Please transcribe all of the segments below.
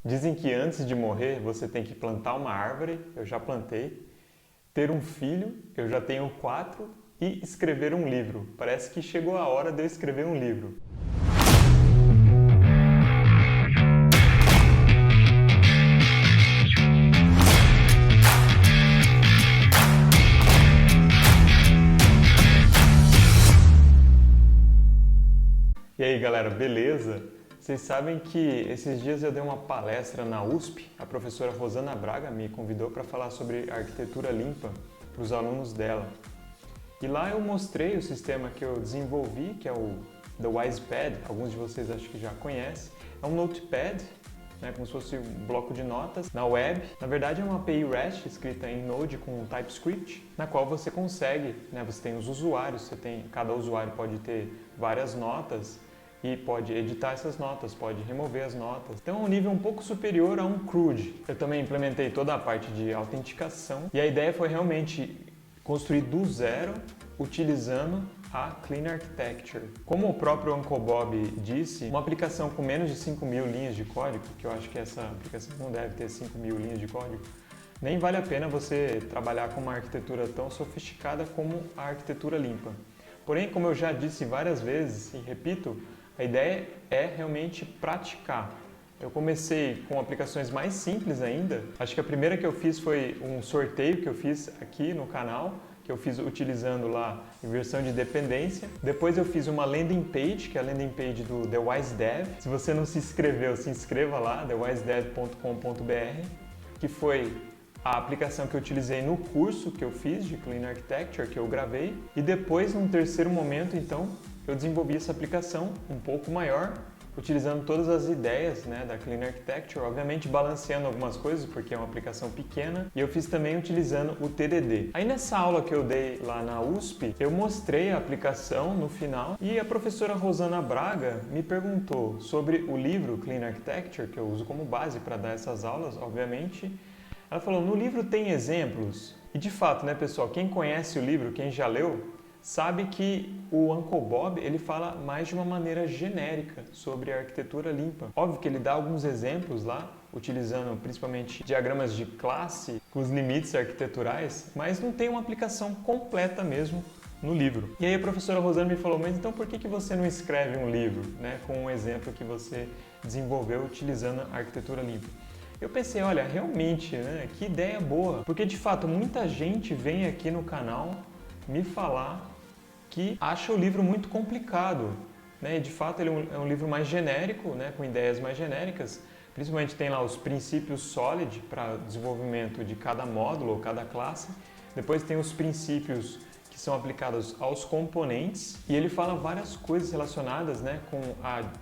Dizem que antes de morrer você tem que plantar uma árvore, eu já plantei, ter um filho, eu já tenho 4, e escrever um livro. Parece que chegou a hora de eu escrever um livro. E aí galera, beleza? Vocês sabem que esses dias eu dei uma palestra na USP, a professora Rosana Braga me convidou para falar sobre arquitetura limpa para os alunos dela. E lá eu mostrei o sistema que eu desenvolvi, que é o The WisePad, alguns de vocês acho que já conhecem. É um notepad, como se fosse um bloco de notas na web. Na verdade é uma API REST escrita em Node com TypeScript, na qual você consegue, você tem os usuários, cada usuário pode ter várias notas e pode editar essas notas, pode remover as notas. Então é um nível um pouco superior a um CRUD. Eu também implementei toda a parte de autenticação e a ideia foi realmente construir do zero utilizando a Clean Architecture. Como o próprio Uncle Bob disse, uma aplicação com menos de 5.000 linhas de código, que eu acho que essa aplicação não deve ter 5.000 linhas de código, nem vale a pena você trabalhar com uma arquitetura tão sofisticada como a arquitetura limpa. Porém, como eu já disse várias vezes e repito, a ideia é realmente praticar. Eu comecei com aplicações mais simples ainda. Acho que a primeira que eu fiz foi um sorteio que eu fiz aqui no canal, que eu fiz utilizando lá a versão de dependência. Depois eu fiz uma landing page, que é a landing page do The Wise Dev. Se você não se inscreveu, se inscreva lá, thewisedev.com.br, que foi a aplicação que eu utilizei no curso que eu fiz de Clean Architecture, que eu gravei. E depois, num terceiro momento, então, eu desenvolvi essa aplicação um pouco maior, utilizando todas as ideias da Clean Architecture, obviamente balanceando algumas coisas, porque é uma aplicação pequena, e eu fiz também utilizando o TDD. Aí nessa aula que eu dei lá na USP, eu mostrei a aplicação no final, e a professora Rosana Braga me perguntou sobre o livro Clean Architecture, que eu uso como base para dar essas aulas, obviamente. Ela falou, no livro tem exemplos? E de fato, pessoal, quem conhece o livro, quem já leu, sabe que o Uncle Bob ele fala mais de uma maneira genérica sobre a arquitetura limpa. Óbvio que ele dá alguns exemplos lá, utilizando principalmente diagramas de classe com os limites arquiteturais, mas não tem uma aplicação completa mesmo no livro. E aí a professora Rosana me falou, mas então por que você não escreve um livro com um exemplo que você desenvolveu utilizando a arquitetura limpa? Eu pensei, olha, realmente, que ideia boa, porque de fato muita gente vem aqui no canal me falar que acha o livro muito complicado, e de fato ele é um livro mais genérico, com ideias mais genéricas, principalmente tem lá os princípios SOLID para desenvolvimento de cada módulo ou cada classe, depois tem os princípios que são aplicados aos componentes e ele fala várias coisas relacionadas com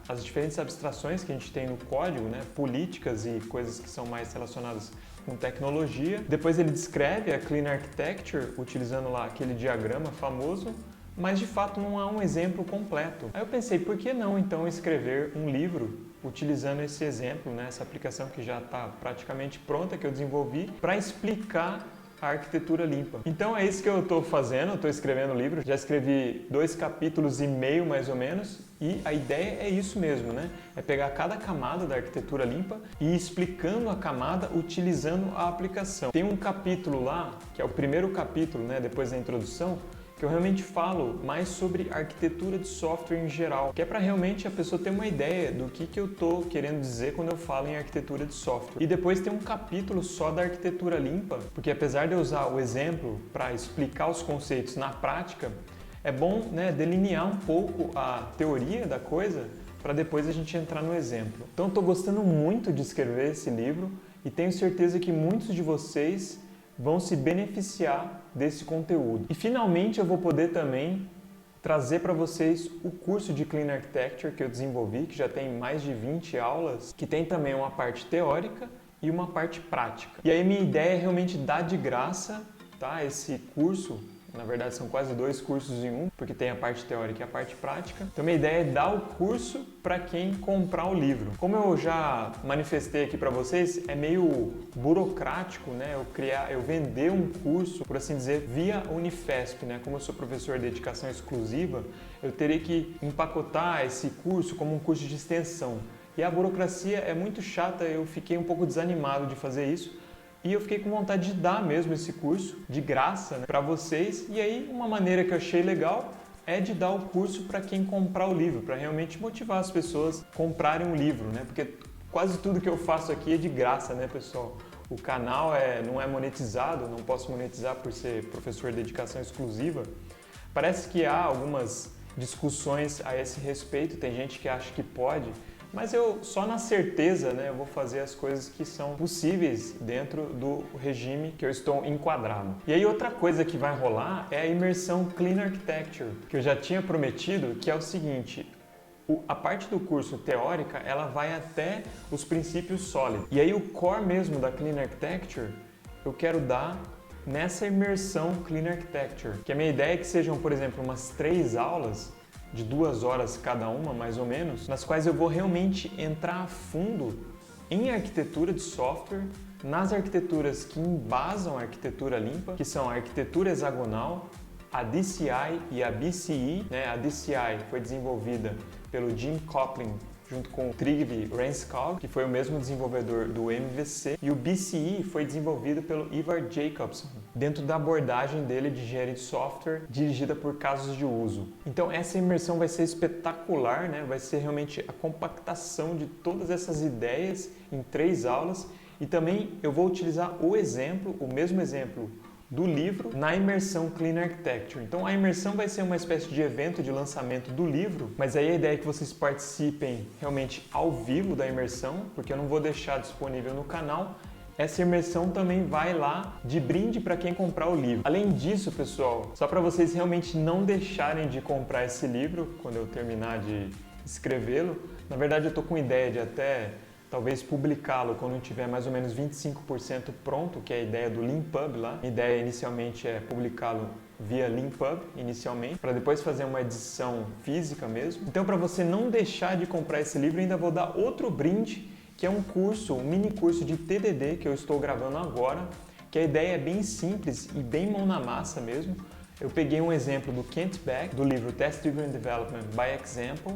as diferentes abstrações que a gente tem no código, políticas e coisas que são mais relacionadas com tecnologia. Depois ele descreve a Clean Architecture utilizando lá aquele diagrama famoso, mas de fato não há um exemplo completo. Aí eu pensei, por que não então escrever um livro utilizando esse exemplo, essa aplicação que já está praticamente pronta, que eu desenvolvi, para explicar a arquitetura limpa. Então é isso que eu estou fazendo, eu estou escrevendo o livro, já escrevi 2,5 capítulos mais ou menos, e a ideia é isso mesmo, é pegar cada camada da arquitetura limpa e ir explicando a camada utilizando a aplicação. Tem um capítulo lá, que é o primeiro capítulo, depois da introdução, que eu realmente falo mais sobre arquitetura de software em geral, que é para realmente a pessoa ter uma ideia do que eu estou querendo dizer quando eu falo em arquitetura de software. E depois tem um capítulo só da arquitetura limpa, porque apesar de eu usar o exemplo para explicar os conceitos na prática, é bom delinear um pouco a teoria da coisa para depois a gente entrar no exemplo. Então estou gostando muito de escrever esse livro e tenho certeza que muitos de vocês vão se beneficiar desse conteúdo. E finalmente eu vou poder também trazer para vocês o curso de Clean Architecture que eu desenvolvi, que já tem mais de 20 aulas, que tem também uma parte teórica e uma parte prática. E aí minha ideia é realmente dar de graça esse curso. Na verdade são quase 2 cursos em um, porque tem a parte teórica e a parte prática. Então minha ideia é dar o curso para quem comprar o livro. Como eu já manifestei aqui para vocês, é meio burocrático, eu vender um curso, por assim dizer, via Unifesp, Como eu sou professor de dedicação exclusiva, eu teria que empacotar esse curso como um curso de extensão. E a burocracia é muito chata, eu fiquei um pouco desanimado de fazer isso. E eu fiquei com vontade de dar mesmo esse curso de graça, né, para vocês. E aí uma maneira que eu achei legal é de dar o curso para quem comprar o livro, para realmente motivar as pessoas a comprarem um livro, né? Porque quase tudo que eu faço aqui é de graça, né, pessoal? O canal não é monetizado, não posso monetizar por ser professor de dedicação exclusiva. Parece que há algumas discussões a esse respeito, tem gente que acha que pode, mas eu só na certeza, né, eu vou fazer as coisas que são possíveis dentro do regime que eu estou enquadrado. E aí outra coisa que vai rolar é a imersão Clean Architecture, que eu já tinha prometido, que é o seguinte: a parte do curso teórica, ela vai até os princípios sólidos. E aí o core mesmo da Clean Architecture, eu quero dar nessa imersão Clean Architecture. Que a minha ideia é que sejam, por exemplo, umas 3 aulas de 2 horas cada uma, mais ou menos, nas quais eu vou realmente entrar a fundo em arquitetura de software, nas arquiteturas que embasam a arquitetura limpa, que são a arquitetura hexagonal, a DCI e a BCE, né? A DCI foi desenvolvida pelo Jim Coplin junto com o Trygve Renskog, que foi o mesmo desenvolvedor do MVC, e o BCE foi desenvolvido pelo Ivar Jacobson, dentro da abordagem dele de engenharia de software dirigida por casos de uso. Então essa imersão vai ser espetacular, né? Vai ser realmente a compactação de todas essas ideias em 3 aulas, e também eu vou utilizar o mesmo exemplo do livro na imersão Clean Architecture. Então a imersão vai ser uma espécie de evento de lançamento do livro, mas aí a ideia é que vocês participem realmente ao vivo da imersão, porque eu não vou deixar disponível no canal. Essa imersão também vai lá de brinde para quem comprar o livro. Além disso, pessoal, só para vocês realmente não deixarem de comprar esse livro quando eu terminar de escrevê-lo, na verdade eu estou com ideia de até talvez publicá-lo quando tiver mais ou menos 25% pronto, que é a ideia do Leanpub lá. A ideia inicialmente é publicá-lo via Leanpub, inicialmente, para depois fazer uma edição física mesmo. Então, para você não deixar de comprar esse livro, ainda vou dar outro brinde, que é um curso, um mini curso de TDD que eu estou gravando agora, que a ideia é bem simples e bem mão na massa mesmo. Eu peguei um exemplo do Kent Beck, do livro Test Driven Development by Example,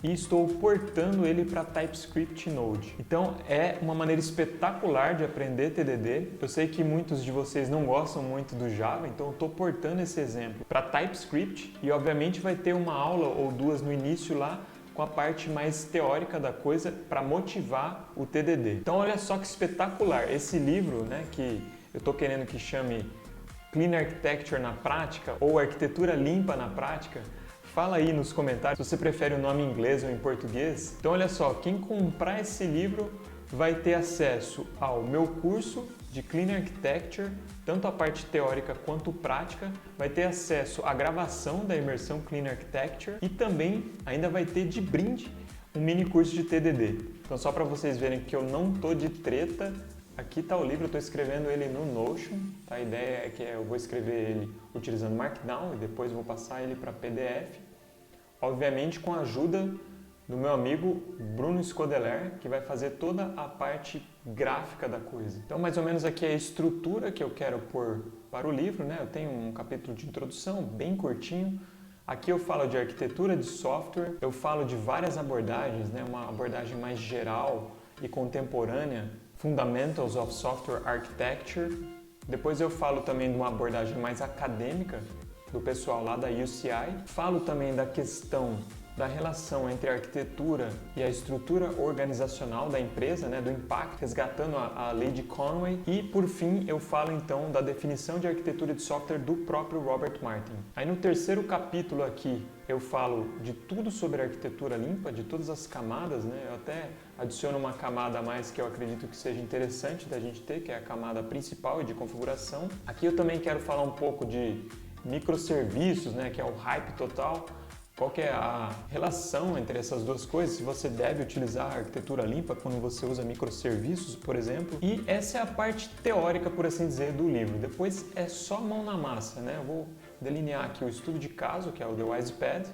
e estou portando ele para TypeScript Node. Então é uma maneira espetacular de aprender TDD. Eu sei que muitos de vocês não gostam muito do Java, então eu estou portando esse exemplo para TypeScript e obviamente vai ter uma aula ou 2 no início lá com a parte mais teórica da coisa para motivar o TDD. Então olha só que espetacular esse livro, né, que eu estou querendo que chame Clean Architecture na prática ou Arquitetura Limpa na prática. Fala aí nos comentários se você prefere o nome em inglês ou em português. Então olha só, quem comprar esse livro vai ter acesso ao meu curso de Clean Architecture, tanto a parte teórica quanto prática, vai ter acesso à gravação da imersão Clean Architecture e também ainda vai ter de brinde um mini curso de TDD. Então só para vocês verem que eu não tô de treta, aqui está o livro, eu estou escrevendo ele no Notion. Tá? A ideia é que eu vou escrever ele utilizando Markdown e depois vou passar ele para PDF. Obviamente com a ajuda do meu amigo Bruno Scodeler, que vai fazer toda a parte gráfica da coisa. Então, mais ou menos aqui é a estrutura que eu quero pôr para o livro, né? Eu tenho um capítulo de introdução bem curtinho. Aqui eu falo de arquitetura de software, eu falo de várias abordagens, né? Uma abordagem mais geral e contemporânea, Fundamentals of Software Architecture. Depois eu falo também de uma abordagem mais acadêmica, do pessoal lá da UCI. Falo também da questão da relação entre a arquitetura e a estrutura organizacional da empresa, né, do impacto, resgatando a lei de Conway. E, por fim, eu falo então da definição de arquitetura de software do próprio Robert Martin. Aí no terceiro capítulo aqui eu falo de tudo sobre arquitetura limpa, de todas as camadas, né? Eu até adiciono uma camada a mais que eu acredito que seja interessante da gente ter, que é a camada principal e de configuração. Aqui eu também quero falar um pouco de microserviços, né, que é o hype total. Qual que é a relação entre essas duas coisas? Se você deve utilizar a arquitetura limpa quando você usa microserviços, por exemplo. E essa é a parte teórica, por assim dizer, do livro. Depois é só mão na massa, né? Eu vou delinear aqui o estudo de caso, que é o The WisePad,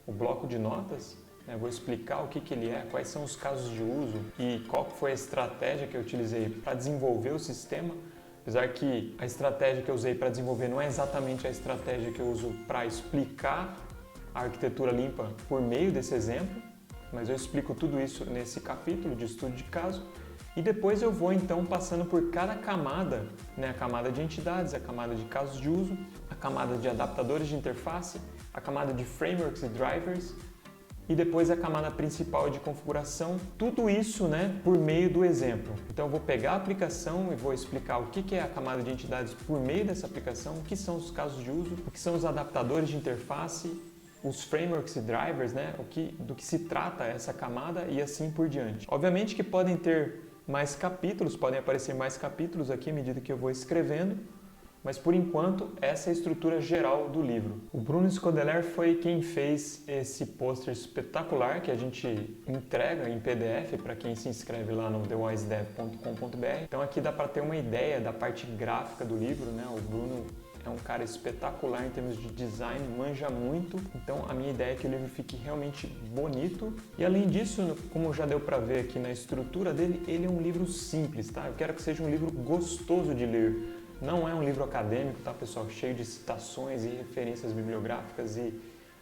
o bloco de notas. Eu vou explicar o que ele é, quais são os casos de uso e qual foi a estratégia que eu utilizei para desenvolver o sistema. Apesar que a estratégia que eu usei para desenvolver não é exatamente a estratégia que eu uso para explicar a arquitetura limpa por meio desse exemplo, mas eu explico tudo isso nesse capítulo de estudo de caso. E depois eu vou então passando por cada camada, né? A camada de entidades, a camada de casos de uso, a camada de adaptadores de interface, a camada de frameworks e drivers e depois a camada principal de configuração, tudo isso, né, por meio do exemplo. Então eu vou pegar a aplicação e vou explicar o que é a camada de entidades por meio dessa aplicação, o que são os casos de uso, o que são os adaptadores de interface, os frameworks e drivers, né, do que se trata essa camada e assim por diante. Obviamente que podem ter mais capítulos, podem aparecer mais capítulos aqui à medida que eu vou escrevendo, mas por enquanto essa é a estrutura geral do livro. O Bruno Scodeler foi quem fez esse pôster espetacular que a gente entrega em PDF para quem se inscreve lá no thewisedev.com.br. Então aqui dá para ter uma ideia da parte gráfica do livro, né? O Bruno é um cara espetacular em termos de design, manja muito, então a minha ideia é que o livro fique realmente bonito. E além disso, como já deu para ver aqui na estrutura dele, ele é um livro simples, tá? Eu quero que seja um livro gostoso de ler. Não é um livro acadêmico, tá, pessoal? Cheio de citações e referências bibliográficas e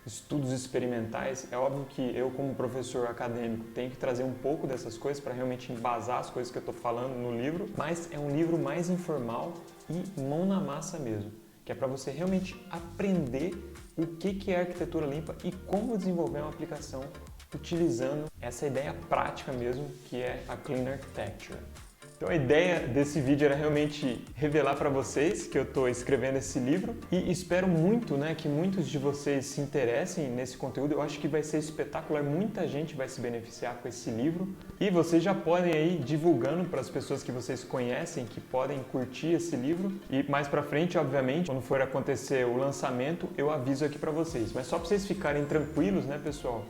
estudos experimentais. É óbvio que eu, como professor acadêmico, tenho que trazer um pouco dessas coisas para realmente embasar as coisas que eu estou falando no livro, mas é um livro mais informal e mão na massa mesmo, que é para você realmente aprender o que é arquitetura limpa e como desenvolver uma aplicação utilizando essa ideia prática mesmo, que é a Clean Architecture. Então a ideia desse vídeo era realmente revelar para vocês que eu estou escrevendo esse livro e espero muito, né, que muitos de vocês se interessem nesse conteúdo. Eu acho que vai ser espetacular, muita gente vai se beneficiar com esse livro e vocês já podem aí divulgando para as pessoas que vocês conhecem que podem curtir esse livro e mais para frente, obviamente, quando for acontecer o lançamento, eu aviso aqui para vocês. Mas só para vocês ficarem tranquilos, né, pessoal?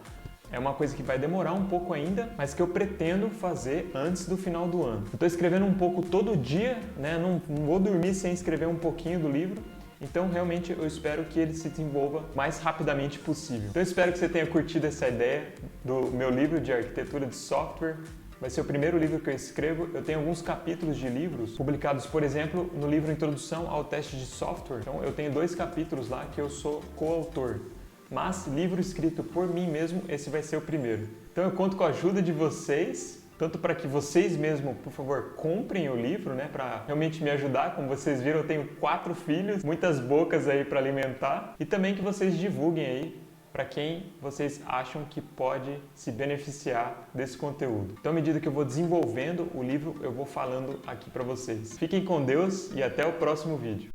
É uma coisa que vai demorar um pouco ainda, mas que eu pretendo fazer antes do final do ano. Eu estou escrevendo um pouco todo dia, né? Não vou dormir sem escrever um pouquinho do livro. Então, realmente, eu espero que ele se desenvolva o mais rapidamente possível. Então, eu espero que você tenha curtido essa ideia do meu livro de arquitetura de software. Vai ser o primeiro livro que eu escrevo. Eu tenho alguns capítulos de livros publicados, por exemplo, no livro Introdução ao Teste de Software. Então, eu tenho 2 capítulos lá que eu sou coautor. Mas livro escrito por mim mesmo, esse vai ser o primeiro. Então eu conto com a ajuda de vocês, tanto para que vocês mesmos, por favor, comprem o livro, né, para realmente me ajudar. Como vocês viram, eu tenho 4 filhos, muitas bocas aí para alimentar, e também que vocês divulguem aí para quem vocês acham que pode se beneficiar desse conteúdo. Então, à medida que eu vou desenvolvendo o livro, eu vou falando aqui para vocês. Fiquem com Deus e até o próximo vídeo.